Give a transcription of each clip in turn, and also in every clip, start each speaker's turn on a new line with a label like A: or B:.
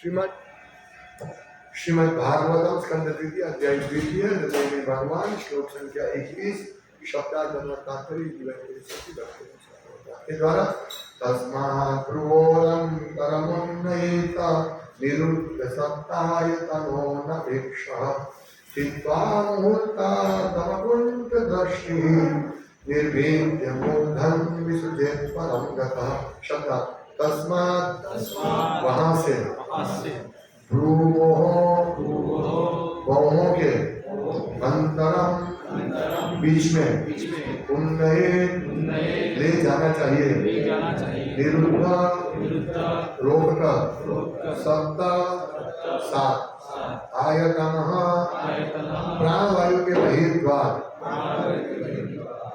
A: श्रीमद् भागवतम स्कंद द्वितीय अध्याय द्वितीय हृदय में भगवान श्लोक संख्या 21 शब्दार्थ तात्पर्य जीवन के द्वारा तस्मात् पूर्वं परमोन्नयेत निरुद्ध सत्ताय तनो नपेक्षः स्थित्वा मुहूर्ता तमकुंठ दृष्टिः निर्भीत्य मूर्धन विसृजेत् परम गतः। शब्द तस्मात् वहाँ से भ्रूमोह के अंतरम बीच में उन्नयन ले जाना चाहिए निरुद्ध रोककर सप्त सात आयतन प्राणवायु के बहिर्द्वार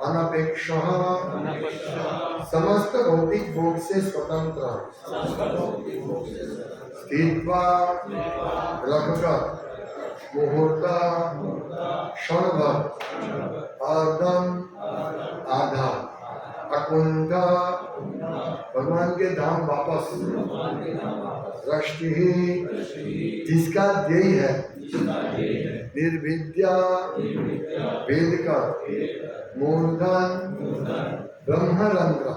A: अनपेक्ष समस्त भौतिक भोग से स्वतंत्र स्थित्वा रखकर मुहूर्त क्षण भर अर्धम आधा अकुंठ भगवान के धाम वापस दृष्टि जिसका ध्येय है निर्विद्या वेद कर मूर्धन ब्रह्मरंध्र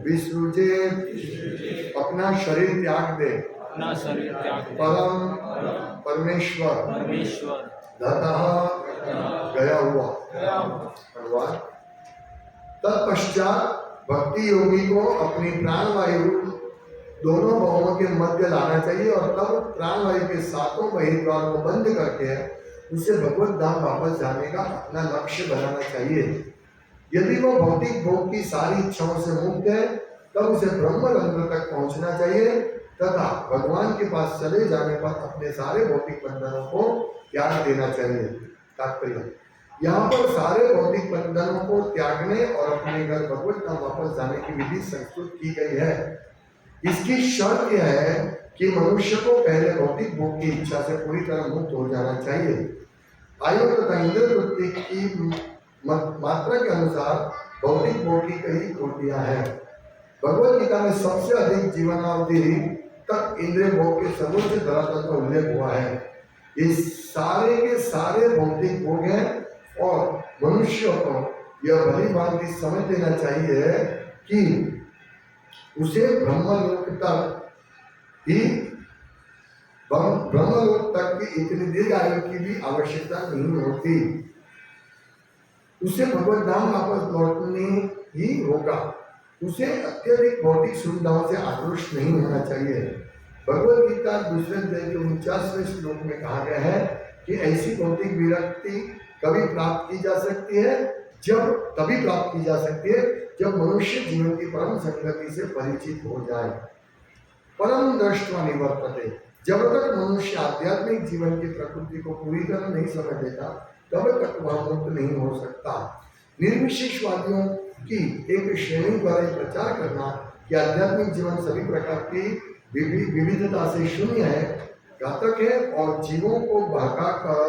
A: विसृजे अपना शरीर त्याग दे परम परमेश्वर धतः गया हुआ। तत्पश्चात भक्ति योगी को अपनी प्राणवायु दोनों भावों के मध्य लाना चाहिए और तब प्राणवायु के सातों बहिर्द्वार को बंद करके उसे भगवत धाम वापस जाने का अपना लक्ष्य बनाना चाहिए। यदि वो भौतिक भोग की सारी इच्छाओं से मुक्त है तब उसे ब्रह्मरंध्र तक पहुंचना चाहिए तथा भगवान के पास चले जाने पर अपने सारे भौतिक बंधनों को त्याग देना चाहिए। तात्पर्य यहाँ पर सारे भौतिक बंधनों को त्यागने और अपने घर भगवत धाम वापस जाने की विधि संस्तुत की गई है। इसकी शर्त यह है कि मनुष्य को पहले भौतिक भोग की इच्छा से पूरी तरह मुक्त हो जाना चाहिए। आयु तथा इंद्र वृत्ति की मात्रा के अनुसार भौतिक भोग की कई कोटियां हैं। भगवत गीता में सबसे अधिक जीवनावधि तक इंद्रिय भोग के सर्वोच्च धरातल का उल्लेख हुआ है। ये सारे के सारे भौतिक भोग हैं और मनुष्य को यह भली भांति समझ लेना चाहिए कि उसे ब्रह्मलोक तक की इतनी दीर्घ आयु की भी आवश्यकता नहीं होती। उसे भगवत धाम वापस लौटने ही होगा। उसे अत्यधिक भौतिक सुविधाओं से आकृष्ट नहीं होना चाहिए। भगवत गीता दूसरे अध्याय के 49वें श्लोक में कहा गया है कि ऐसी भौतिक विरक्ति कभी प्राप्त की जा सकती है जब मनुष्य जीवन की परम संगति से परिचित हो जाए। परम दृष्ट्वा निवर्तते। जब तक मनुष्य आध्यात्मिक जीवन की प्रकृति को पूरी तरह नहीं समझ लेता तब तक वह मुक्त नहीं हो सकता। निर्विशेषवादियों की एक श्रेणी द्वारा प्रचार करना कि आध्यात्मिक जीवन सभी प्रकार की विविधता से शून्य है, घातक है और जीवों को बहकाकर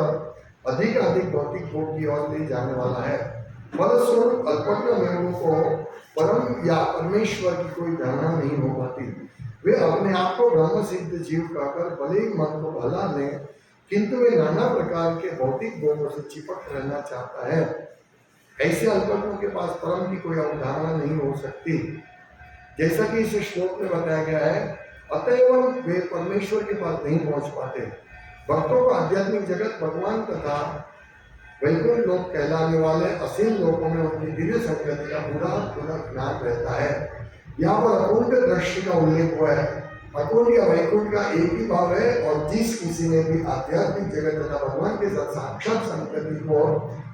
A: अधिक भौतिक भोग की ओर ले जाने वाला है। फलस्वरूप अल्पज्ञ लोगों को परम या परमेश्वर की कोई धारणा नहीं हो पाती। वे अपने आप को ब्रह्म सिद्ध जीव कहकर भले ही मन को भला लें किंतु वे नाना प्रकार के भौतिक भोगों से चिपक रहना चाहता है। ऐसे अल्पज्ञों के पास परम की कोई अवधारणा नहीं हो सकती। जैसा कि इस श्लोक में बताया गया है, अतएव वे परमेश्वर के पास नहीं पहुंच पाते। भक्तों को आध्यात्मिक जगत भगवान तथा वैकुंठ लोक कहलाने वाले असीम लोकों में उनकी दिव्य संगति का पूरा ज्ञान रहता है। यहाँ पर अकुंठ दृष्टि का उल्लेख हुआ है। अकुंठ या वैकुंठ का एक ही भाव है और जिस किसी ने भी आध्यात्मिक जगत तथा भगवान के साथ साक्षात संगति को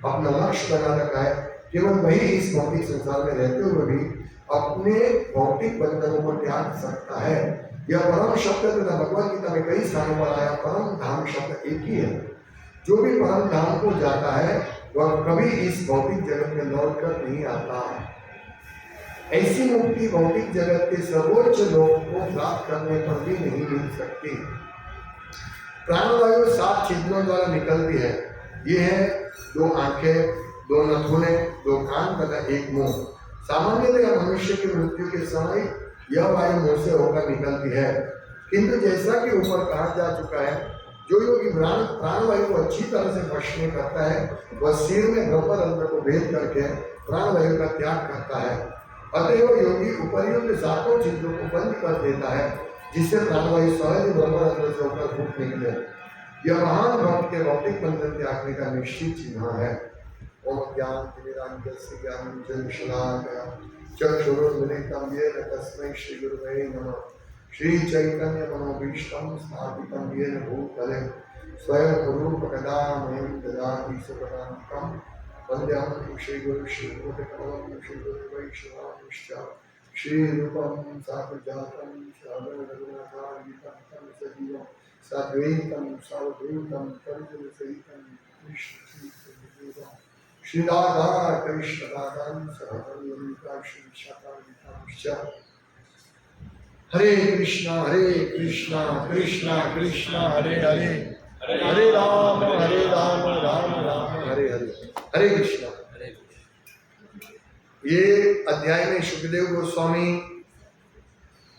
A: अपना लक्ष्य बना रखा है, केवल वही इस भौतिक संसार में रहते हुए भी अपने भौतिक बंधनों को त्याग सकता है। यह परम शब्द तथा भगवद गीता में कई स्थानों पर आया परम धाम शब्द एक ही है। जो भी परम धाम को जाता है वह कभी इस भौतिक जगत में लौट कर नहीं आता। ऐसी मुक्ति भौतिक जगत के सर्वोच्च लोक को प्राप्त करने पर भी नहीं मिल सकती। प्राणवायु 7 छिद्रों द्वारा निकलती है। ये है 2 आंखें, 2 नथुने, 2 कान तथा 1 मुंह। सामान्यतः मनुष्य की मृत्यु के समय यह वायु मुंह से होकर निकलती है। किंतु जैसा कि ऊपर कहा जा चुका है, जो योगी प्राणवायु को अच्छी तरह से वश में करता है, वह सिर में ब्रह्मरंध्र को भेद करके प्राणवायु का त्याग करता है। अतएव योगी उपर्युक्त सातों चीजों को बंद कर देता है, जिससे प्राणवायु सहज ब्रह्मरंध्र से होकर फूट निकले। यह महान भक्त के भौतिक बंधन त्यागने का निश्चित चिन्ह है। ओम ज्ञान तिमिरान्धस्य ज्ञानञ्जनशलाकया चक्षुरुन्मिलितं येन तस्मै श्रीगुरुवे नमः। श्री चैतन्य मनोभीष्टं स्थापितं येन भूतले स्वयं रूपकदा मह्यं ददाति स्वपदान्तं। वन्द्यहं श्रीगुरुं श्रीमूर्तिकमलं श्रीगुरुवैष्णवांश्च श्रीरूपं साग्रजातं सागररघुनाथान्वितं तं सजीवं साद्वैतं सावधूतं परिजनसहितं कृष्णचैतन्यदेवं श्री राधा कृष्ण राधां सहगणललिता श्री शाखान्वितांश्च। हरे कृष्णा कृष्णा कृष्णा हरे हरे, हरे राम राम राम हरे हरे। हरे कृष्णा। ये अध्याय में सुखदेव गोस्वामी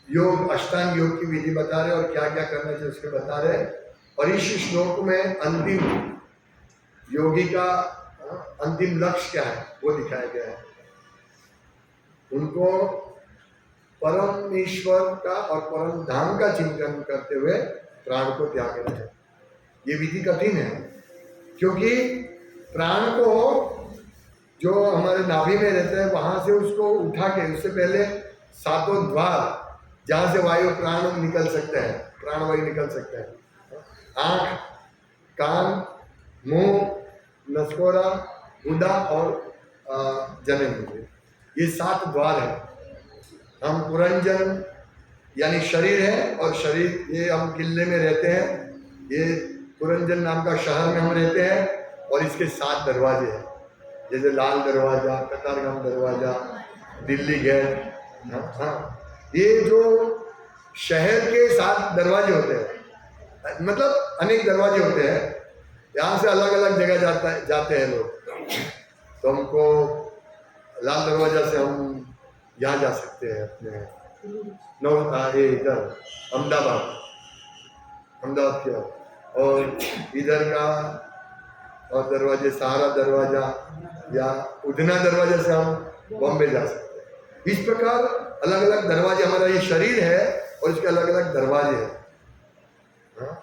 A: योग अष्टांग योग की विधि बता रहे और क्या क्या करना चाहिए उसके बता रहे। और इस श्लोक में अंतिम योगी का अंतिम लक्ष्य क्या है वो दिखाया गया है। उनको परम ईश्वर का और परम धाम का चिंतन करते हुए प्राण को त्यागना है। ये विधि कठिन है, क्योंकि प्राण को जो हमारे नाभि में रहते हैं वहां से उसको उठा के, उससे पहले सातों द्वार जहां से वायु प्राण निकल सकता है, प्राणवायु निकल सकता है, आंख, कान, मुंह, नसकोरा, गुदा और जनेंद्रिय, ये 7 द्वार है। हम पुरंजन यानी शरीर है, और शरीर ये हम किले में रहते हैं, ये पुरंजन नाम का शहर में हम रहते हैं, और इसके 7 दरवाजे हैं, जैसे लाल दरवाजा, कतारगाम दरवाजा, दिल्ली गेट। हाँ, ये जो शहर के 7 दरवाजे होते हैं, मतलब अनेक दरवाजे होते हैं, यहाँ से अलग अलग जगह जाते हैं लोग। तो हमको लाल दरवाजा से हम यहाँ जा सकते हैं अपने इधर अहमदाबाद की ओर, और इधर का और दरवाजे सहारा दरवाजा या उधना दरवाजा से हम बॉम्बे जा सकते हैं। इस प्रकार अलग अलग दरवाजे, हमारा ये शरीर है और इसके अलग अलग दरवाजे हैं। हाँ?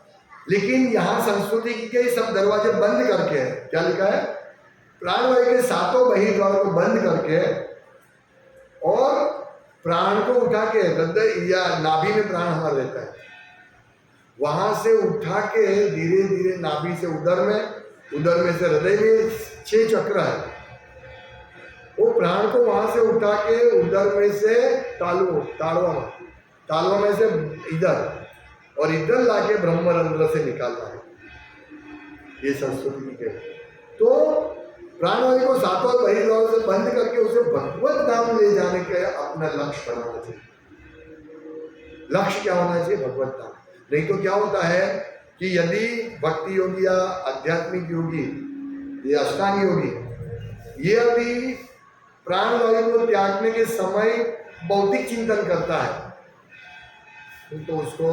A: लेकिन यहाँ संस्कृति के सब दरवाजे बंद करके, क्या लिखा है, प्राणवायु के 7 बहिर्द्वार को बंद करके और प्राण को उठा के हृदय या नाभि में प्राण हमारा रहता है, वहां से उठा के धीरे धीरे नाभि से उदर में से हृदय में 6 चक्र है, वो प्राण को वहां से उठा के उदर में से तालवा में से इधर और इधर लाके ब्रह्मरंध्र से निकालना है। ये संस्कृति के तो प्राणवायु को 7 बहिर्द्वार से बंद करके उसे भगवत धाम ले जाने का अपना लक्ष्य बनाना चाहिए। लक्ष्य क्या होना चाहिए? भगवत धाम। नहीं तो क्या होता है कि यदि भक्ति योगी या आध्यात्मिक योगी, ये अष्टांग योगी, ये अभी प्राणवायु को त्यागने के समय भौतिक चिंतन करता है, तो उसको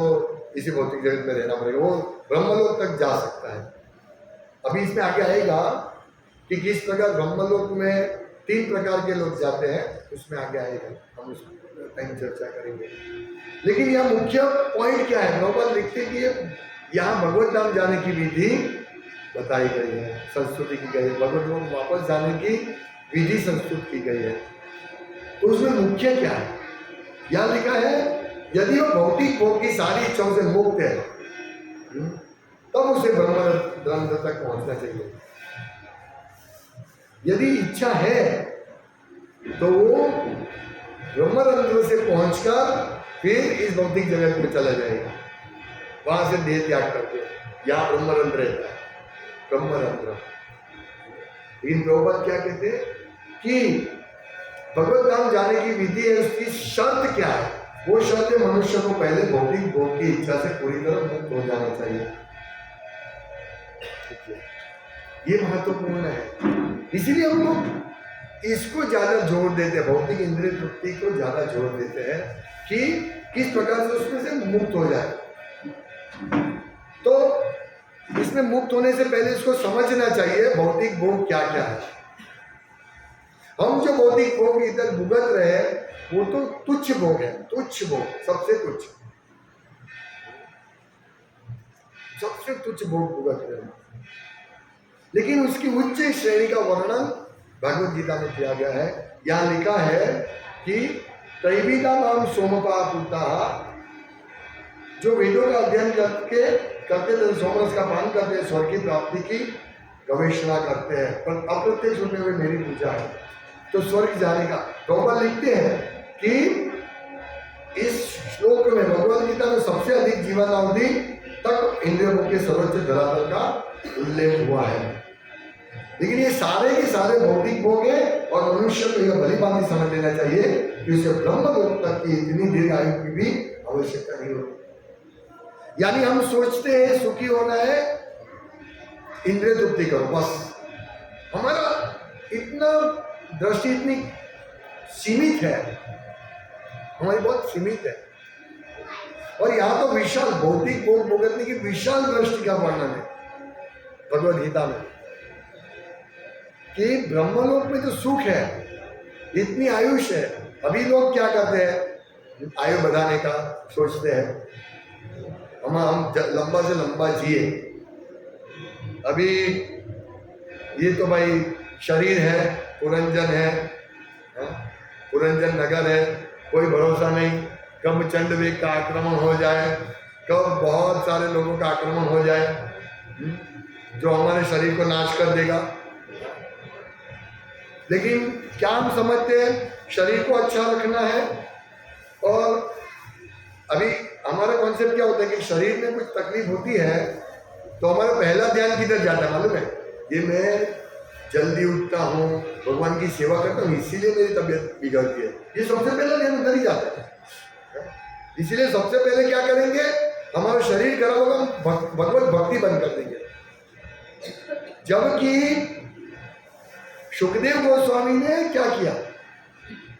A: इसी भौतिक जगत में रहना पड़ेगा, वो ब्रह्मलोक तक जा सकता है। अभी इसमें आगे आएगा कि किस प्रकार ब्रह्मलोक में 3 प्रकार के लोग जाते हैं, उसमें आगे आएगा, हम उस टाइम चर्चा करेंगे। लेकिन यह मुख्य पॉइंट क्या है, प्रभुपाद लिखते कि यहाँ भगवत धाम जाने की विधि बताई गई है, संस्तुति की गई है, भगवत धाम वापस जाने की विधि संस्तुत की गई है। तो उसमें मुख्य क्या है? यहाँ लिखा है यदि वो भौतिक भोग की सारी इच्छाओं से मुक्त है, तब उसे ब्रह्मरंध्र तक पहुंचना चाहिए। यदि इच्छा है तो वो ब्रह्मरंध्र से पहुंचकर फिर इस भौतिक जगत में चला जाएगा, वहां से देह त्याग करके। यहाँ ब्रह्मरंध्र रहता है, ब्रह्मरंध्र। इन प्रभुपाद क्या कहते हैं कि भगवत धाम जाने की विधि है, उसकी शर्त क्या है? वो शर्त है मनुष्य को पहले भौतिक भोग की इच्छा से पूरी तरह मुक्त हो जाना चाहिए। ये महत्वपूर्ण है, इसीलिए हम लोग इसको ज्यादा जोर देते हैं, भौतिक इंद्रिय तृप्ति को ज्यादा जोर देते हैं कि किस प्रकार से उसमें से मुक्त हो जाए। तो इसमें मुक्त होने से पहले इसको समझना चाहिए भौतिक भोग क्या क्या है। हम जो भौतिक भोग इधर भुगत रहे हैं वो तो तुच्छ भोग है, तुच्छ भोग, सबसे तुच्छ, सबसे तुच्छ भोग भुगत रहे हैं। लेकिन उसकी उच्च श्रेणी का वर्णन भगवत गीता में किया गया है। यहाँ लिखा है कि त्रैविदा नाम सोमपा पुता, जो वेदों का अध्ययन करते थे, सोमरस का पान करते हैं, स्वर्ग की प्राप्ति की गवेषणा करते हैं, पर अप्रत्यक्ष रूप में मेरी पूजा है तो स्वर्ग जाने का। प्रभुपाद लिखते हैं कि इस श्लोक में भगवत गीता में सबसे अधिक जीवन अवधि तक इंद्रियों के सर्वोच्च धरातल का उल्लेख हुआ है। लेकिन ये सारे के सारे भौतिक भोग है और मनुष्य को यह भली भांति समझ लेना चाहिए कि उसे ब्रह्म लोक तक की इतनी दीर्घ आयु की भी आवश्यकता नहीं होती। यानी हम सोचते हैं सुखी होना है, इंद्रिय तृप्ति करो बस। हमारा इतना दृष्टि इतनी सीमित है, हमारी बहुत सीमित है। और यहाँ तो विशाल भौतिक भोग भोगने की विशाल दृष्टि का वर्णन है भगवद गीता में कि ब्रह्मलोक में जो सुख है, इतनी आयुष है। अभी लोग क्या करते हैं, आयु बढ़ाने का सोचते हैं, हम लंबा से लंबा जिए। अभी ये तो भाई शरीर है, पुरंजन है, पुरंजन नगर है, कोई भरोसा नहीं कब चंड वेग का आक्रमण हो जाए, कब बहुत सारे लोगों का आक्रमण हो जाए जो हमारे शरीर को नाश कर देगा। लेकिन क्या हम समझते हैं शरीर को अच्छा रखना है। और अभी हमारा कॉन्सेप्ट क्या होता है कि शरीर में कुछ तकलीफ होती है तो हमारा पहला ध्यान किधर जाता है मालूम है? ये मैं जल्दी उठता हूँ, भगवान की सेवा करता हूँ, इसीलिए मेरी तबीयत बिगड़ती है। ये सबसे पहला ध्यान उधर ही जाता है। इसीलिए सबसे पहले क्या करेंगे, हमारा शरीर खराब होगा, हम भगवत भक्ति बंद कर देंगे। जबकि सुखदेव गोस्वामी ने क्या किया,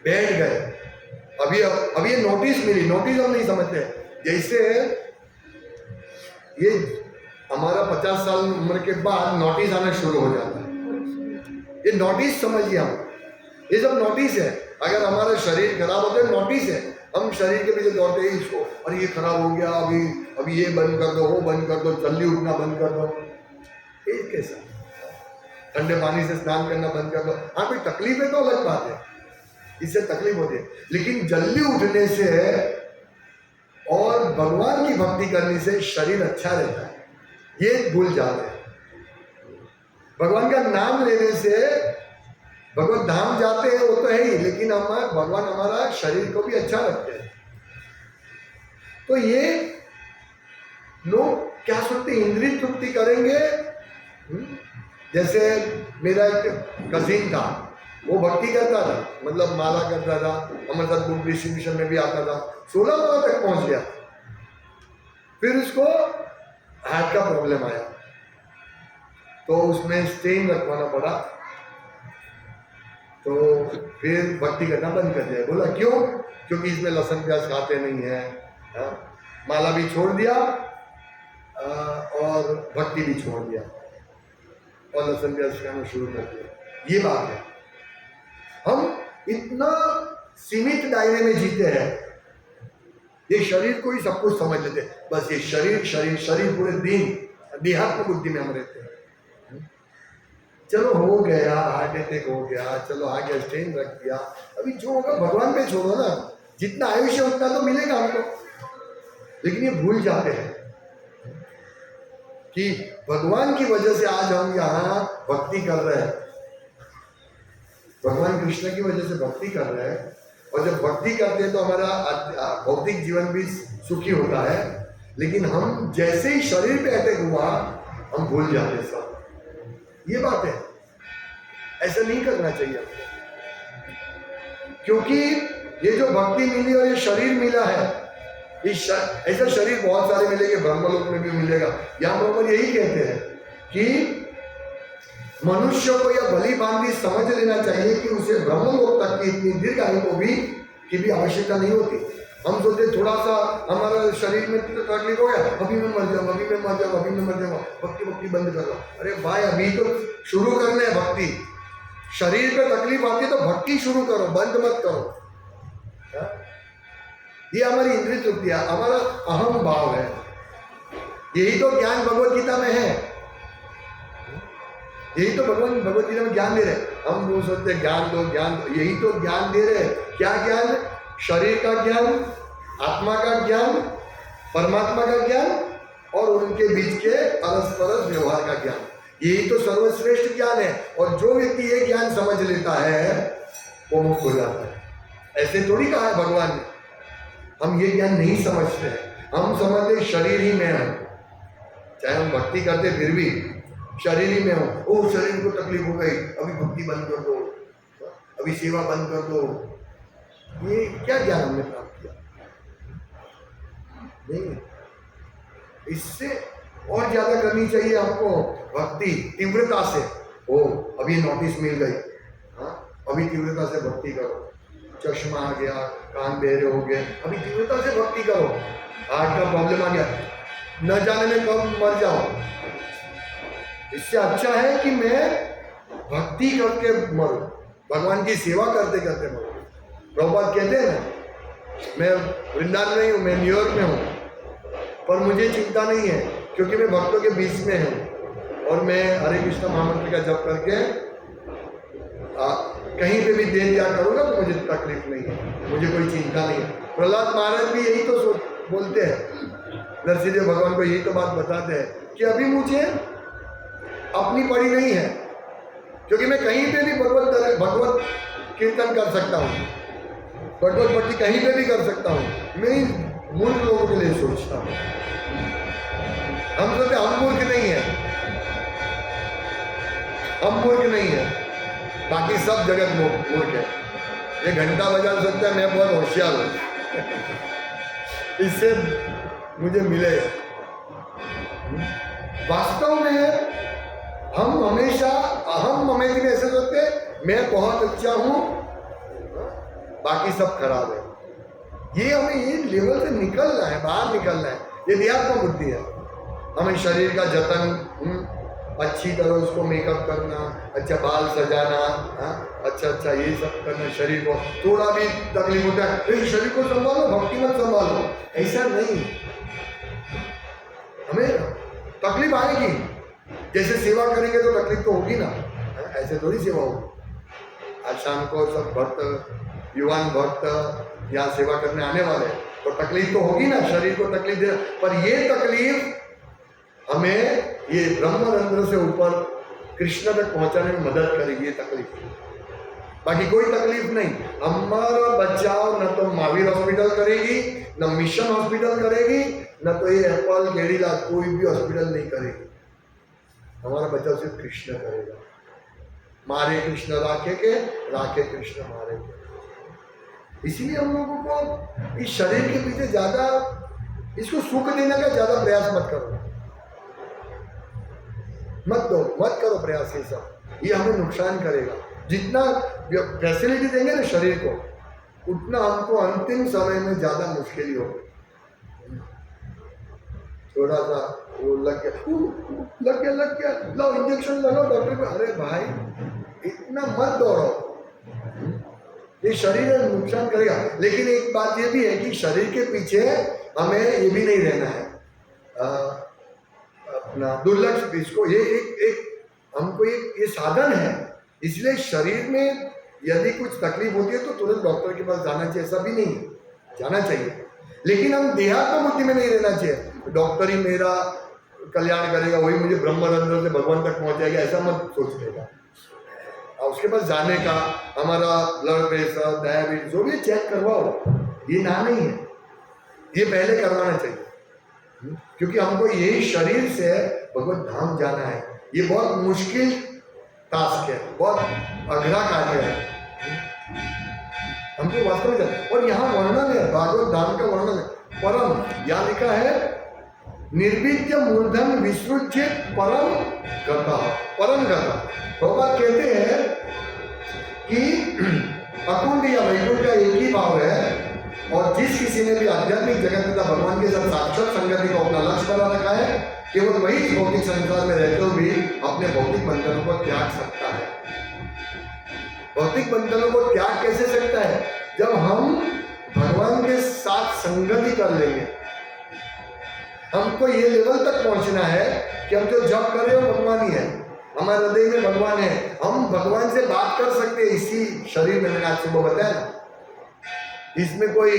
A: बैठ गए। अभी ये नोटिस मिली, नोटिस हम नहीं समझते। जैसे ये हमारा 50 साल उम्र के बाद नोटिस आना शुरू हो जाता है। ये नोटिस समझिए, हम ये सब नोटिस है। अगर हमारा शरीर खराब होता है नोटिस है, हम शरीर के पीछे दौड़ते हैं इसको, अरे ये खराब हो गया, अभी ये बंद कर दो, वो बंद कर दो, जल्दी उठना बंद कर दो। ये कैसा, ठंडे पानी से स्नान करना बंद कर दो। हाँ कोई तकलीफ है तो अलग बात है, इससे तकलीफ होती है। लेकिन जल्दी उठने से और भगवान की भक्ति करने से शरीर अच्छा रहता है, ये भूल जाते हैं। भगवान का नाम लेने से भगवत धाम जाते हैं वो तो है ही, लेकिन हम भगवान हमारा शरीर को भी अच्छा रखते हैं। तो ये लोग क्या सोचते हैं, इंद्रिय तृप्ति करेंगे। जैसे मेरा एक कजिन था, वो भक्ति करता था, मतलब माला करता था, हमारे साथ बुक डिस्ट्रीब्यूशन में भी आता था, 16 माह तक पहुंच गया। फिर उसको हार्ट का प्रॉब्लम आया तो उसमें स्टेन रखवाना पड़ा, तो फिर भक्ति करना बंद कर दिया। बोला क्यों? क्योंकि इसमें लहसुन प्याज खाते नहीं है। माला भी छोड़ दिया और भक्ति भी छोड़ दिया और लहसुन प्याज खाना शुरू कर दिया। ये बात है, हम इतना सीमित दायरे में जीते हैं। ये शरीर को ही सब कुछ समझ लेते हैं, बस ये शरीर शरीर शरीर पूरे दिन देहात्म बुद्धि में हम रहते हैं। चलो हो गया, हार्ट अटैक हो गया, चलो आ गया, स्टेन रख दिया, अभी जो होगा भगवान पे छोड़ो ना, जितना आयुष्य उतना तो मिलेगा हमको। लेकिन ये भूल जाते हैं कि भगवान की वजह से आज हम यहाँ भक्ति कर रहे हैं, भगवान कृष्ण की वजह से भक्ति कर रहे हैं। और जब भक्ति करते हैं तो हमारा भौतिक जीवन भी सुखी होता है। लेकिन हम जैसे ही शरीर पे अटैक हुआ हम भूल जाते सब। ये बात है, ऐसा नहीं करना चाहिए आपको, क्योंकि ये जो भक्ति मिली और ये शरीर मिला है, ऐसा शरीर बहुत सारे मिलेंगे, ब्रह्मलोक में भी मिलेगा। यहाँ पर यही कहते हैं कि मनुष्य को यह भली भांति समझ लेना चाहिए कि उसे ब्रह्मलोक तक की इतनी दीर्घ आयु को भी की भी आवश्यकता नहीं होती। हम सोचते थोड़ा सा हमारा शरीर में तकलीफ हो गया, अभी मैं मर जाऊँ, अभी मैं मर जाऊँ, अभी मैं मर जाऊँ, भक्ति भक्ति बंद कर दो। अरे भाई अभी तो शुरू करना है भक्ति। शरीर पे तकलीफ आती है तो भक्ति शुरू करो, बंद मत करो। हा? ये हमारी इंद्रिय तृप्ति है, हमारा अहम भाव है। यही तो ज्ञान भगवत गीता में है, यही तो भगवान भगवत गीता में ज्ञान दे रहे हैं। हम लोग सोचते ज्ञान दो ज्ञान दो, यही तो ज्ञान दे रहे हैं। क्या ज्ञान? शरीर का ज्ञान, आत्मा का ज्ञान, परमात्मा का ज्ञान और उनके बीच के परस्पर व्यवहार का ज्ञान। यही तो सर्वश्रेष्ठ ज्ञान है। और जो व्यक्ति ये ज्ञान समझ लेता है वो मुक्त हो जाता है। ऐसे थोड़ी कहा है भगवान ने, हम ये ज्ञान नहीं समझते हैं। हम समझते शरीर ही में हम, चाहे हम भक्ति करते फिर भी शरीर ही में हो। ओ शरीर को तकलीफ हो गई, अभी भक्ति बंद कर दो, अभी सेवा बंद कर दो। ये क्या ज्ञान हमने प्राप्त किया? नहीं, इससे और ज्यादा करनी चाहिए हमको भक्ति तीव्रता से। ओ अभी नोटिस मिल गई, हाँ अभी तीव्रता से भक्ति करो। चश्मा आ गया, कान बहरे हो गए, अभी तीव्रता से भक्ति करो। हार्ट का प्रॉब्लम आ गया, न जाने में कब मर जाओ। इससे अच्छा है कि मैं भक्ति करके मरूं, भगवान की सेवा करते करते मरूं। प्रभुपाद कहते हैं ना, मैं वृंदावन में ही हूँ, मैं न्यूयॉर्क में हूँ, पर मुझे चिंता नहीं है क्योंकि मैं भक्तों के बीच में हूँ और मैं हरे कृष्ण महामंत्र का जप करके कहीं पे भी देह त्याग करूँगा तो मुझे तकलीफ नहीं है, मुझे कोई चिंता नहीं है। प्रहलाद महाराज भी यही तो बोलते हैं, नरसिंह भगवान को यही तो बात बताते हैं कि अभी मुझे अपनी पड़ी नहीं है क्योंकि मैं कहीं पे भी भगवत कीर्तन कर सकता हूँ, भगवत भक्ति कहीं पे भी कर सकता हूँ। मैं मूर्ख लोगों के लिए सोचता हूँ। हम सोचते हम मूर्ख नहीं है, हम मूर्ख नहीं है, बाकी सब जगत मूर्ख है। ये घंटा बजा सकता है, मैं बहुत होशियार हूँ, इससे मुझे मिले। वास्तव में हम हमेशा अहम ममेती में ऐसे सोचते मैं बहुत अच्छा हूं, बाकी सब खराब है। ये हमें ये लेवल से निकलना है, बाहर निकलना है। ये देहात्म बुद्धि है। हमें शरीर का जतन, अच्छी तरह उसको मेकअप करना, अच्छा बाल सजाना, अच्छा ये सब करना। शरीर को थोड़ा भी तकलीफ होता है, शरीर को संभालो, भक्ति मत संभालो, ऐसा नहीं। हमें तकलीफ आएगी, जैसे सेवा करेंगे तो तकलीफ तो होगी ना, ऐसे थोड़ी सेवा होगी। आज शाम को सब भक्त, युवान भक्त यहाँ सेवा करने आने वाले, तो तकलीफ तो होगी ना, शरीर को तकलीफ दे। पर ये तकलीफ हमें ये ब्रह्मरंध्र से ऊपर कृष्ण तक पहुंचाने में मदद करेगी, ये तकलीफ। बाकी कोई तकलीफ नहीं। हमारा बचाव न तो महावीर हॉस्पिटल करेगी, न मिशन हॉस्पिटल करेगी, न तो ये एप्पल केड़ीला कोई भी हॉस्पिटल नहीं करेगी। हमारा बचाव सिर्फ कृष्ण करेगा। मारे कृष्ण राखे के, राखे कृष्ण मारे के। इसीलिए हम लोगों को इस शरीर के पीछे ज्यादा, इसको सुख देने का ज्यादा प्रयास मत करो, मत करो प्रयास। ये सब ये हमें नुकसान करेगा। जितना फैसिलिटी देंगे ना शरीर को, उतना हमको अंतिम समय में ज्यादा मुश्किल होगी। थोड़ा सा वो लग गया, लो इंजेक्शन लगाओ डॉक्टर को। अरे भाई इतना मत दौड़ो, ये शरीर नुकसान करेगा। लेकिन एक बात ये भी है कि शरीर के पीछे हमें ये भी नहीं रहना है, अपना दुर्लक्ष्य। इसको ये एक हमको ये साधन है। इसलिए शरीर में यदि कुछ तकलीफ होती है तो तुरंत डॉक्टर के पास जाना चाहिए, ऐसा भी नहीं जाना चाहिए। लेकिन हम देहात्म बुद्धि में नहीं रहना चाहिए, डॉक्टर ही मेरा कल्याण करेगा, वही मुझे ब्रह्मरंध्र से भगवान तक पहुंचाएगा, ऐसा मत सोच लेगा। और उसके पास जाने का, हमारा ब्लड प्रेशर, डायबिटीज जो भी चेक करवाओ, ये ना नहीं है, ये पहले करवाना चाहिए। क्योंकि हमको यही शरीर से भगवत धाम जाना है। ये बहुत मुश्किल टास्क है, बहुत अघरा कार्य है हमको वास्तव में। और यहाँ वर्णन है, भागवत धाम का वर्णन है। परम यहाँ लिखा है, निर्विद्य मूर्धन विसृज्य परम गता, परम गता। भगवान कहते हैं कि अकुंड या वैकुंठ का एक ही भाव है और जिस किसी ने भी आध्यात्मिक जगत तथा भगवान के साथ साक्षात संगति को अपना लक्ष्य बना रखा है, केवल वही इस भौतिक संसार में रहते हुए भी अपने भौतिक बंधनों को त्याग सकता है। भौतिक बंधनों को त्याग कैसे सकता है? जब हम भगवान के साथ संगति कर लेंगे। हमको ये लेवल तक पहुंचना है कि हम जो जप कर रहे हो भगवान ही है, हमारे हृदय में भगवान है, हम भगवान से बात कर सकते हैं इसी शरीर में। मैंने आज सुबह बताया ना, इसमें कोई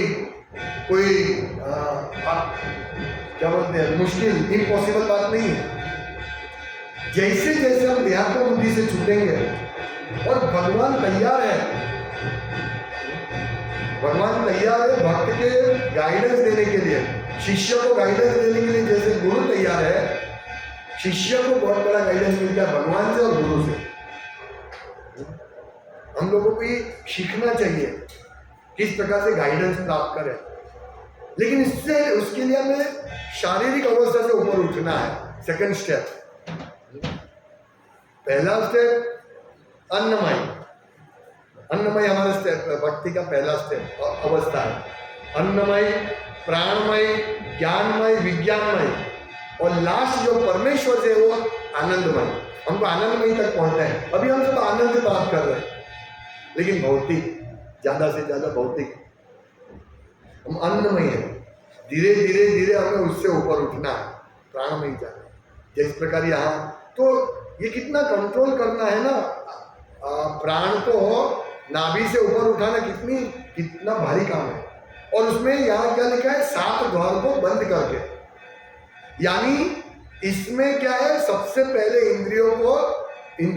A: क्या बोलते हैं, मुश्किल इम्पॉसिबल बात नहीं है। जैसे जैसे हम देहात्म बुद्धि से छूटेंगे और भगवान तैयार है, भगवान तैयार है भक्त के गाइडेंस देने के लिए, शिष्य को गाइडेंस देने के लिए। जैसे गुरु तैयार है, शिष्य को बहुत बड़ा गाइडेंस मिलता है भगवान से और गुरु से। हम लोगों को ये सीखना चाहिए किस प्रकार से गाइडेंस प्राप्त करें, लेकिन इससे उसके लिए हमें शारीरिक अवस्था से ऊपर उठना है। सेकंड स्टेप, पहला स्टेप अन्नमय। अन्नमय हमारा स्टेप, भक्ति का पहला स्टेप अवस्था है। अन्नमय, प्राणमय, ज्ञानमय, विज्ञानमय, और लास्ट जो परमेश्वर से वो आनंदमय। हमको आनंदमय तक पहुंचना है। अभी हम सब आनंद प्राप्त कर रहे हैं, लेकिन भौतिक, ज्यादा से ज्यादा भौतिक। हम अन्नमय है, धीरे धीरे धीरे हमें उससे ऊपर उठना है, प्राणमय जाना है। जिस प्रकार यहाँ तो ये कितना कंट्रोल करना है ना, प्राण को नाभि से ऊपर उठाना कितना भारी काम है। और उसमें यहाँ क्या लिखा है, 7 द्वार को बंद करके। यानी इसमें क्या है, सबसे पहले इंद्रिय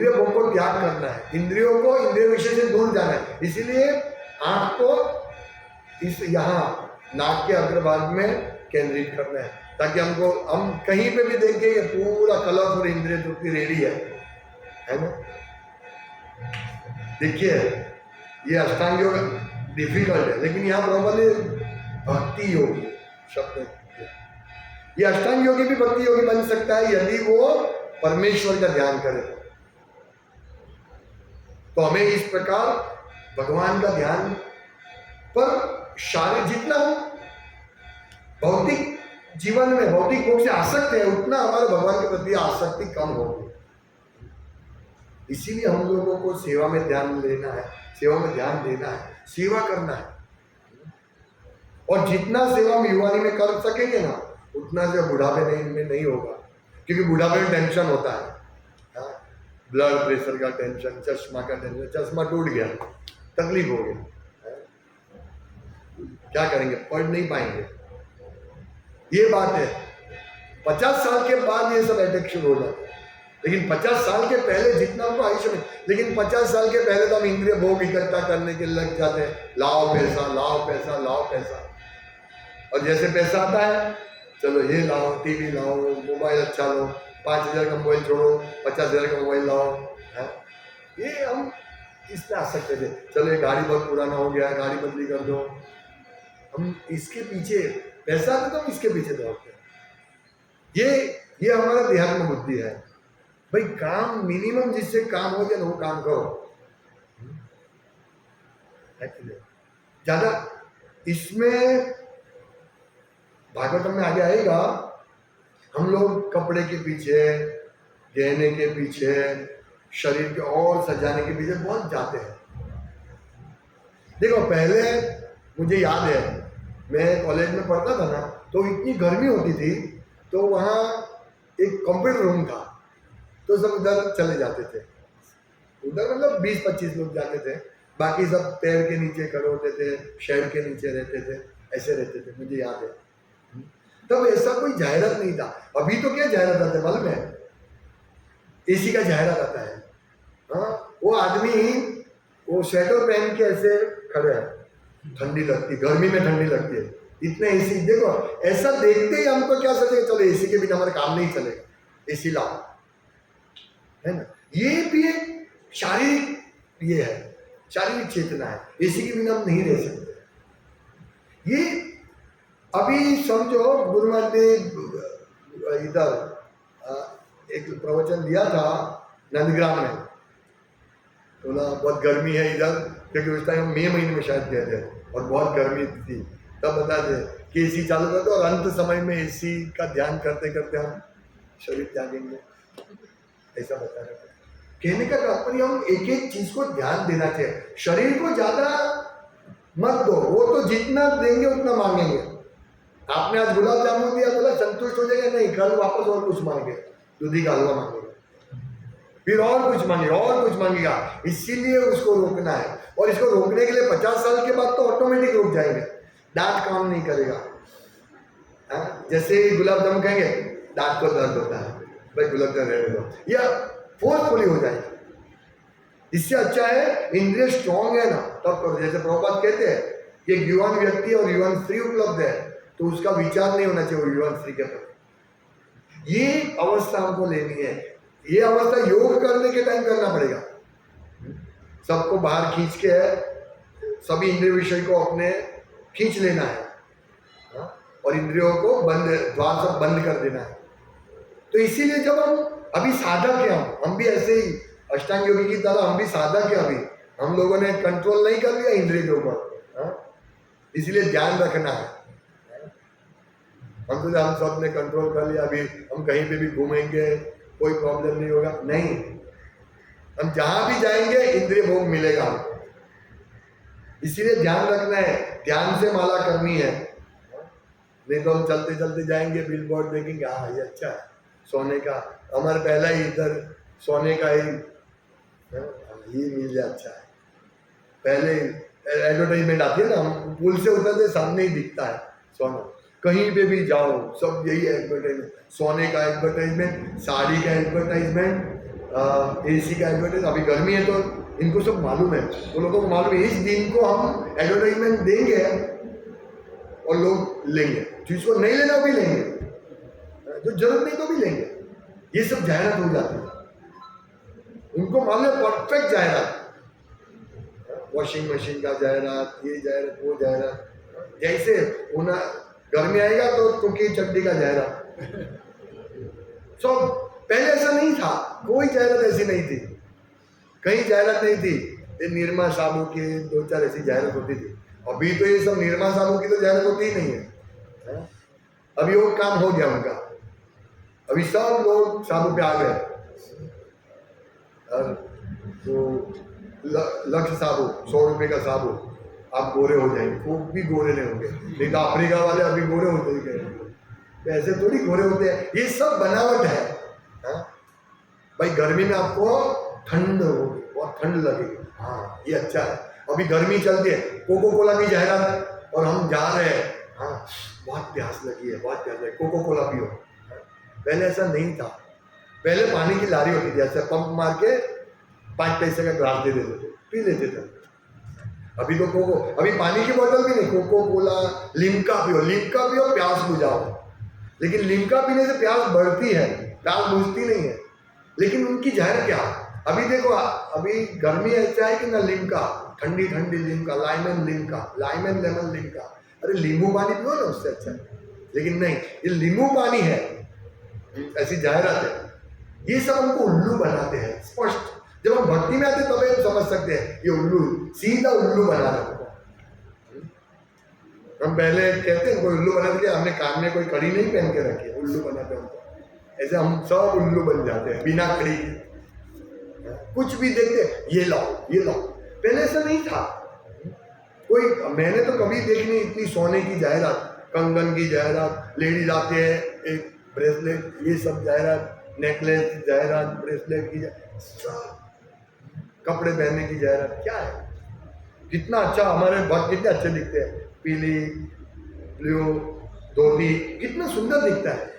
A: भोग को त्याग करना है, इंद्रियों को इंद्रिय विषय से दूर जाना है। इसीलिए आंख को इस यहाँ नाक के अग्रभाग में केंद्रित करना है, ताकि हम कहीं पे भी देखें ये पूरा कलश और इंद्रिय तृप्ति रेडी है ना। देखिए ये अष्टांग योग डिफिकल्ट है, लेकिन यहाँ प्रॉपर्ली भक्ति योगी शब्द है। ये अष्टांग योगी भी भक्ति योगी बन सकता है यदि वो परमेश्वर का ध्यान करे। तो हमें इस प्रकार भगवान का ध्यान पर शारीरिक, जितना हम भौतिक जीवन में भौतिक भोग से आसक्त है, उतना हमारे भगवान के प्रति आसक्ति कम होगी। इसीलिए हम लोगों को सेवा में ध्यान लेना है, सेवा में ध्यान देना है, सेवा करना है। और जितना सेवा हम युवानी में कर सकेंगे ना, उतना से बुढ़ापे में नहीं होगा। क्योंकि बुढ़ापे में टेंशन होता है, ब्लड प्रेशर का टेंशन, चश्मा का टेंशन, चश्मा टूट गया, तकलीफ हो गई, क्या करेंगे, पढ़ नहीं पाएंगे। ये बात है। 50 साल के बाद ये सब अटैक शुरू हो जाता है, लेकिन 50 साल के पहले जितना हमको आयुष्य में, लेकिन 50 साल के पहले तो हम इंद्रिय भोग इकट्ठा करने के लग जाते हैं, लाओ पैसा, लाओ पैसा, लाओ पैसा। और जैसे पैसा आता है, चलो ये लाओ, टीवी लाओ, मोबाइल अच्छा लो, 5,000 का मोबाइल छोड़ो, 50,000 का मोबाइल लाओ, है। ये हम इसमें आ सकते थे, चलो ये गाड़ी बहुत पुराना हो गया, गाड़ी बदली कर दो। हम इसके पीछे, पैसा आता तो हम इसके पीछे दौड़ते हैं। ये हमारा देहात्म बुद्धि है। भाई काम मिनिमम जिससे काम हो जाए वो काम करो, ज्यादा इसमें भागवतम में आगे आएगा। हम लोग कपड़े के पीछे, गहने के पीछे, शरीर के और सजाने के पीछे बहुत जाते हैं। देखो पहले मुझे याद है, मैं कॉलेज में पढ़ता था ना, तो इतनी गर्मी होती थी, तो वहाँ एक कंप्यूटर रूम था, तो सब उधर चले जाते थे। उधर मतलब 20-25 लोग जाते थे, बाकी सब पेड़ के नीचे खड़े होते थे, शेड के नीचे रहते थे, ऐसे रहते थे, मुझे याद है। तब ऐसा कोई जाहिरात नहीं था। अभी तो क्या जाहिरात आता है मालूम है, एसी का जाहिरात आता है। हाँ, वो आदमी वो स्वेटर पहन के ऐसे खड़े है, ठंडी लगती, गर्मी में ठंडी लगती है, इतने एसी। देखो ऐसा देखते ही हमको क्या सोचेगा, चलो एसी के बिना हमारा काम नहीं चलेगा, एसी लाओ, है ना। ये भी एक शारीरिक, ये है शारीरिक चेतना है, एसी के बिना हम नहीं रह सकते। ये अभी समझो गुरु महाराज ने इधर एक प्रवचन दिया था नंदग्राम में, बोला बहुत गर्मी है इधर, क्योंकि उस टाइम मई महीने में शायद गए थे और बहुत गर्मी थी। तब बता दे कि एसी चालू कर दो और अंत समय में एसी का ध्यान करते करते हम शरीर त्यागेंगे, ऐसा बता रहे थे। कहने का तात्पर्य हम एक एक चीज को ध्यान देना चाहिए। शरीर को ज्यादा मत दो, वो तो जितना देंगे उतना मांगेंगे। आपने आज गुलाब जामुन दिया, बोला संतुष्ट हो जाएगा, नहीं, कल वापस और कुछ मांगे, दूधी का हलवा मांगेगा, फिर और कुछ मांगेगा और कुछ मांगेगा। इसीलिए उसको रोकना है। और इसको रोकने के लिए 50 साल के बाद तो ऑटोमेटिक रुक जाएंगे, दांत काम नहीं करेगा। जैसे ही गुलाब जामुन कहेंगे दांत को दर्द होता है, भाई गुलाब जामुन रहने दो, या फोर्सफुली हो जाएगी। इससे अच्छा है इंद्रिय स्ट्रॉन्ग है ना तब करो। जैसे प्रभुपाद कहते हैं कि एक युवान व्यक्ति और युवान स्त्री उपलब्ध है तो उसका विचार नहीं होना चाहिए वो युवान स्त्री के प्रति। ये अवस्था हमको लेनी है। ये अवस्था योग करने के टाइम करना पड़ेगा। सबको बाहर खींच के है, सभी इंद्रिय विषय को अपने खींच लेना है और इंद्रियों को बंद, द्वार सब बंद कर देना है। तो इसीलिए जब हम अभी साधक है, हम भी ऐसे ही अष्टांग योगी की तरह हम भी साधक है। अभी हम लोगों ने कंट्रोल नहीं कर लिया इंद्रिय के ऊपर, इसलिए ध्यान रखना है। हम सब ने कंट्रोल कर लिया, अभी हम कहीं पे भी घूमेंगे कोई प्रॉब्लम नहीं होगा, नहीं। हम जहां भी जाएंगे इंद्रिय भोग मिलेगा हमको, इसीलिए ध्यान रखना है, ध्यान से माला करनी है। नहीं तो हम चलते चलते जाएंगे, बिल बोर्ड देखेंगे, हाँ ये अच्छा है सोने का, हमारे पहला ही इधर सोने का ही ये मिल जाए, अच्छा है। पहले एडवर्टाइजमेंट आती है ना, हम पुल से उतरते सामने ही दिखता है सोना, कहीं पे भी जाओ सब यही एडवर्टाइजमेंट, सोने का एडवर्टाइजमेंट, साड़ी का एडवर्टाइजमेंट, एसी का एडवर्टाइजमेंट। अभी गर्मी है तो इनको सब मालूम है, उन लोगों को मालूम है इस दिन को हम एडवर्टाइजमेंट देंगे और लोग लेंगे, जिसको नहीं लेना भी लेंगे, जो जरूरत नहीं तो भी लेंगे। ये सब जाहिरात हो जाती है, उनको मालूम है परफेक्ट जाहिरात, वॉशिंग मशीन का जाहिरात, ये जाहिरात वो जाहिरात। जैसे उन्हें गर्मी आएगा तो टुकी चड्डी का जाहिरात, सब। पहले ऐसा नहीं था, कोई जाहिरात ऐसी नहीं थी, कहीं जाहिरात नहीं थी। ये निरमा साबु की 2-4 ऐसी जाहिरात होती थी। अभी तो ये सब निरमा साबु की तो जाहिरात होती ही नहीं है। अभी वो काम हो गया उनका, अभी सब लोग साबु पे आ गए। और तो लक्ष्य साबु 100 रुपये का साबु, आप गोरे हो जाएंगे, वो भी गोरे नहीं होंगे। नहीं तो अफ्रीका वाले अभी गोरे होते ही गए, ऐसे थोड़ी गोरे होते हैं, ये सब बनावट है। भाई गर्मी में आपको ठंड होगी, बहुत ठंड लगेगी, हाँ ये अच्छा है। अभी गर्मी चलती है, कोको कोला की जाहिरात, और हम जा रहे हैं, हाँ बहुत प्यास लगी है, बहुत प्यास लगी, कोको कोला पियो। पहले ऐसा नहीं था, पहले पानी की लारी होती थी, ऐसे पंप मार के 5 पैसे का ग्लास दे देते थे, पी लेते थे। अभी तो कोको, अभी पानी की बोतल भी नहीं, कोको कोला, लिम्का पियो, प्यास बुझाओ। लेकिन लिम्का पीने से प्यास बढ़ती है, प्यास बुझती नहीं है। लेकिन उनकी जाहिर क्या, अभी देखो, अभी गर्मी ऐसा है कि ना लिम्का, ठंडी ठंडी लिम्का, लाइमन लेमन लिम्का, अरे नींबू पानी पियो ना, उससे अच्छा है। लेकिन नहीं, ये नींबू पानी है, ऐसी जाहिरात है। ये सब हमको उल्लू बनाते हैं स्पष्ट। जब हम भक्ति में आते तब हम समझ सकते हैं ये उल्लू, सीधा उल्लू बना रहा है। हम पहले कहते हैं कोई उल्लू बना दिया, हमने कान में कोई कड़ी नहीं पहन के रखी है, उल्लू बनाते हमको। ऐसे हम सब उल्लू बन जाते हैं बिना कड़ी, कुछ भी देखते ये लाओ। पहले ऐसा नहीं था, कोई, मैंने तो कभी देखी नहीं इतनी सोने की जाहिरात, कंगन की जाहिरात, लेडीज आते हैं एक ब्रेसलेट, ये सब जाहिरात, नेकलेस जाहिरात, ब्रेसलेट की जाहिरात, कपड़े पहनने की जाहिरात। क्या है, कितना अच्छा, हमारे भक्त कितने अच्छे दिखते हैं, पीली ब्लू धोती, कितना सुंदर दिखता है।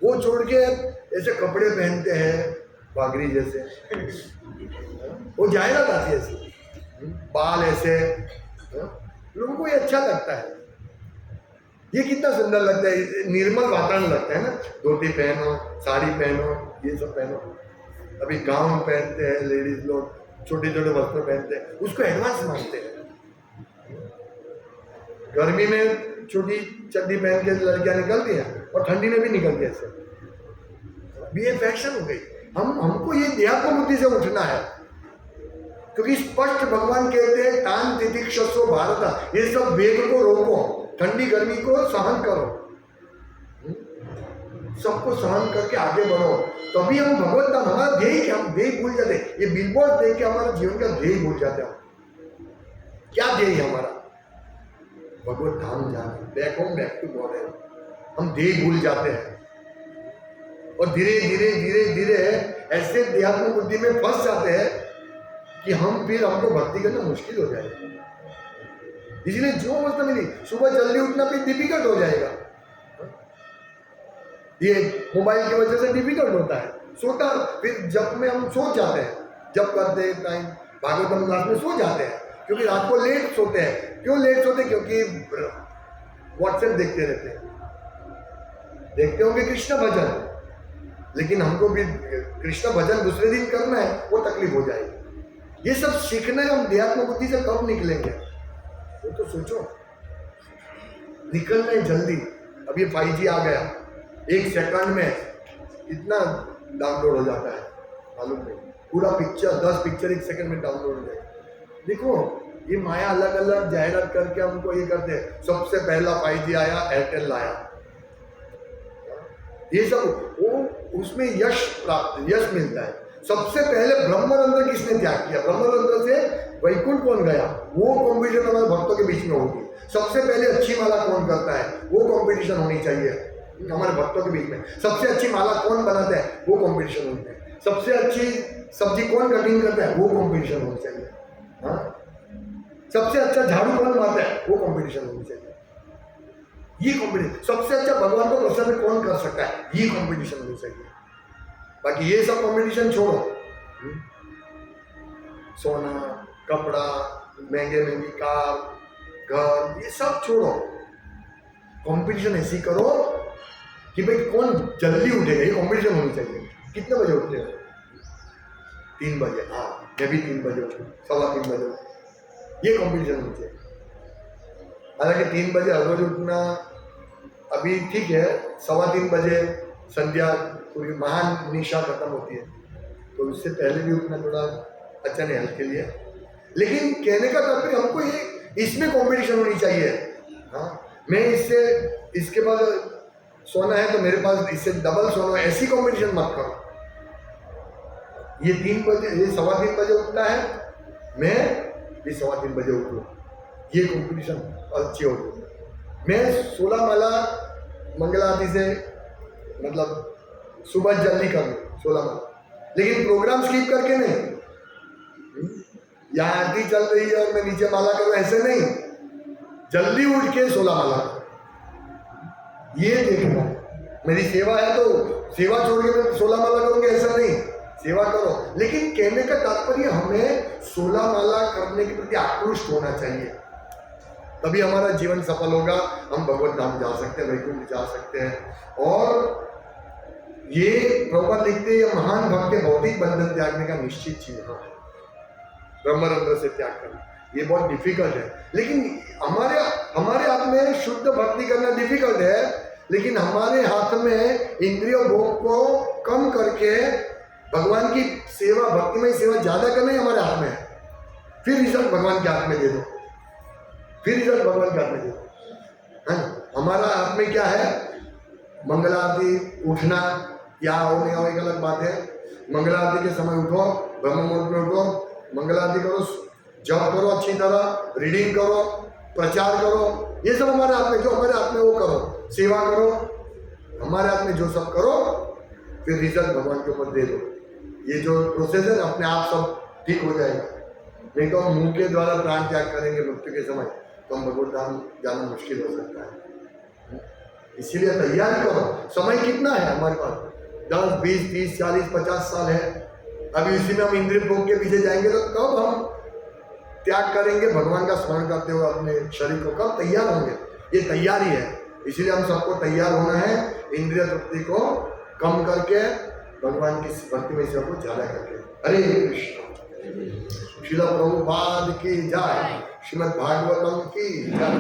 A: वो छोड़ के ऐसे कपड़े पहनते हैं बागरी जैसे, वो जाहिरात आती है ऐसे, बाल ऐसे, लोगों को ये अच्छा लगता है। ये कितना सुंदर लगता है, निर्मल वातावरण लगता है ना। धोती पहनो, साड़ी पहनो, ये सब पहनो। अभी गाउन पहनते हैं लेडीज लोग, छोटे छोटे वस्त्र पहनते हैं, उसको एडवांस मानते हैं। गर्मी में छोटी चड्डी पहन के लड़कियां निकलती हैं और ठंडी में भी निकलती है ऐसे, अभी ये फैशन हो गई। हमको ये देहात्म बुद्धि से उठना है, क्योंकि स्पष्ट भगवान कहते हैं तान तितिक्षसो भारत, ये सब वेग को रोको, ठंडी गर्मी को सहन करो, सबको सहन करके आगे बढ़ो, तभी हम भगवत धाम, हमारा ध्येय क्या, हम ध्येय भूल जाते, ये बिलबोर्ड देख के हमारा जीवन का ध्येय भूल जाते हैं। क्या ध्येय हमारा? भगवत धाम जाना, back home, back to God है। हम ध्येय भूल जाते हैं और धीरे धीरे धीरे धीरे ऐसे देहात्म बुद्धि में फंस जाते हैं कि हम फिर हमको भक्ति करना मुश्किल हो जाएगा। इसलिए जो अवस्था मिली, सुबह जल्दी उठना फिर डिफिकल्ट हो जाएगा। ये मोबाइल की वजह से डिफिकल्ट होता है। सोता फिर जब में हम सो जाते हैं, जब करते टाइम भागवतम क्लास में सो जाते हैं, क्योंकि रात को लेट सोते हैं। क्यों लेट सोते? क्योंकि व्हाट्सएप देखते रहते हैं। देखते होंगे कृष्ण भजन, लेकिन हमको भी कृष्ण भजन दूसरे दिन करना है, वो तकलीफ हो जाएगी। ये सब सीखना है, हम देहात्म बुद्धि से कब निकलेंगे वो तो सोचो। निकलना है जल्दी। अब ये 5G आ गया, 1 सेकंड में कितना डाउनलोड हो जाता है मालूम नहीं। पूरा पिक्चर 10 पिक्चर 1 सेकंड में डाउनलोड हो जाए। देखो ये माया अलग अलग जाहिरात करके हमको ये करते हैं। सबसे पहला 5G आया, एयरटेल लाया, ये सब वो उसमें यश प्राप्त, यश मिलता है। सबसे पहले ब्रह्मरंध्र किसने त्याग किया? ब्रह्मरंध्र से वैकुंठ कौन गया? वो कॉम्पिटिशन हमारे भक्तों के बीच में होगी। सबसे पहले अच्छी माला कौन करता है? वो कॉम्पिटिशन होनी चाहिए हमारे भक्तों के बीच में। सबसे अच्छी माला कौन बनाता है? वो कॉम्पिटिशन होनी चाहिए। सबसे अच्छी सब्जी कौन कटिंग करता है? वो कॉम्पिटिशन होनी चाहिए। हाँ, सबसे अच्छा झाड़ू कौन मारता है? वो कॉम्पिटिशन होनी चाहिए। ये कॉम्पिटिशन, सबसे अच्छा भगवान को प्रसन्न कौन कर सकता है? ये कॉम्पिटिशन होनी चाहिए। बाकी ये सब कॉम्पिटिशन छोड़ो। सोना, कपड़ा, महंगे महंगी कार, घर, ये सब छोड़ो। कंपटीशन ऐसी करो कि भाई कौन जल्दी उठेगा, ये कंपटीशन होनी चाहिए। कितने बजे उठते हो? 3 बजे। हाँ, मैं भी 3 बजे उठूँ, 3:15 बजे उठूँ, ये कंपटीशन होनी चाहिए। हालांकि 3 बजे हर रोज उठना अभी ठीक है, 3:15 बजे संध्या पूरी महान निशा खत्म होती है, तो उससे पहले भी उठना थोड़ा अच्छा नहीं हेल्थ के लिए। लेकिन कहने का तात्पर्य हमको ये इसमें कंपटीशन होनी चाहिए। हाँ, मैं इससे इसके बाद सोना है तो मेरे पास इससे डबल सोना है, ऐसी कंपटीशन मत करो। ये 3 बजे, ये 3:15 बजे उठता है, मैं ये 3:15 बजे उठूँ, ये कंपटीशन अच्छी होगी। मैं 16 माला मंगला आरती से मतलब सुबह जल्दी कर लूँ 16 माला, लेकिन प्रोग्राम स्किप करके नहीं। यहाँ आरती चल रही है और मैं नीचे माला करूँ, ऐसे नहीं। जल्दी उठ के 16 माला, ये देखना। मेरी सेवा है तो सेवा छोड़ के मैं 16 माला करूँगी, ऐसा नहीं। सेवा करो, लेकिन कहने का तात्पर्य हमें 16 माला करने के प्रति आक्रोश होना चाहिए। तभी हमारा जीवन सफल होगा, हम भगवत धाम जा सकते हैं, वैकुंठ जा सकते हैं। और ये प्रभुपाद लिखते हैं, महान भक्त के भौतिक बंधन त्यागने का निश्चित चिन्ह है ब्रह्मरंध्र से त्याग करना। ये बहुत डिफिकल्ट है, लेकिन हमारे हाथ में शुद्ध भक्ति करना डिफिकल्ट है, लेकिन हमारे हाथ में इंद्रिय भोग को कम करके भगवान की सेवा, भक्तिमय सेवा ज्यादा करना ही हमारे हाथ में है। फिर रिजल्ट भगवान के हाथ में दे दो, फिर रिजल्ट भगवान के हाथ में दे दो। हमारा हाथ में क्या है? मंगला आरती, उठना, क्या हो नहीं हो एक अलग बात है। मंगला आरती के समय उठो, ब्रह्म मुहूर्त में उठो, मंगला आरती करो, जप करो, अच्छी तरह रीडिंग करो, प्रचार करो, ये सब हमारे हाथ में। जो हमारे हाथ में वो करो, सेवा करो, हमारे हाथ में जो सब करो, फिर रिजल्ट भगवान के ऊपर दे दो। ये जो प्रोसेस है अपने आप सब ठीक हो जाएगा। नहीं तो हम मुंह के द्वारा प्राण त्याग करेंगे मृत्यु के समय, तो हम भगवत धाम जाना मुश्किल हो सकता है। इसीलिए तैयारी करो। समय कितना है हमारे पास? 10, 20, 30, 40, 50 साल है। अभी इसी में हम इंद्रिय भोग के पीछे जाएंगे तो कब हम त्याग करेंगे भगवान का स्मरण करते हुए अपने शरीर को? कब तैयार होंगे? ये तैयारी है। इसीलिए हम सबको तैयार होना है, इंद्रिय तृप्ति को कम करके भगवान की भक्ति में सेवा को ज्यादा करके। हरे कृष्ण। श्रील प्रभुपाद की जय। श्रीमद् भागवतम की जय।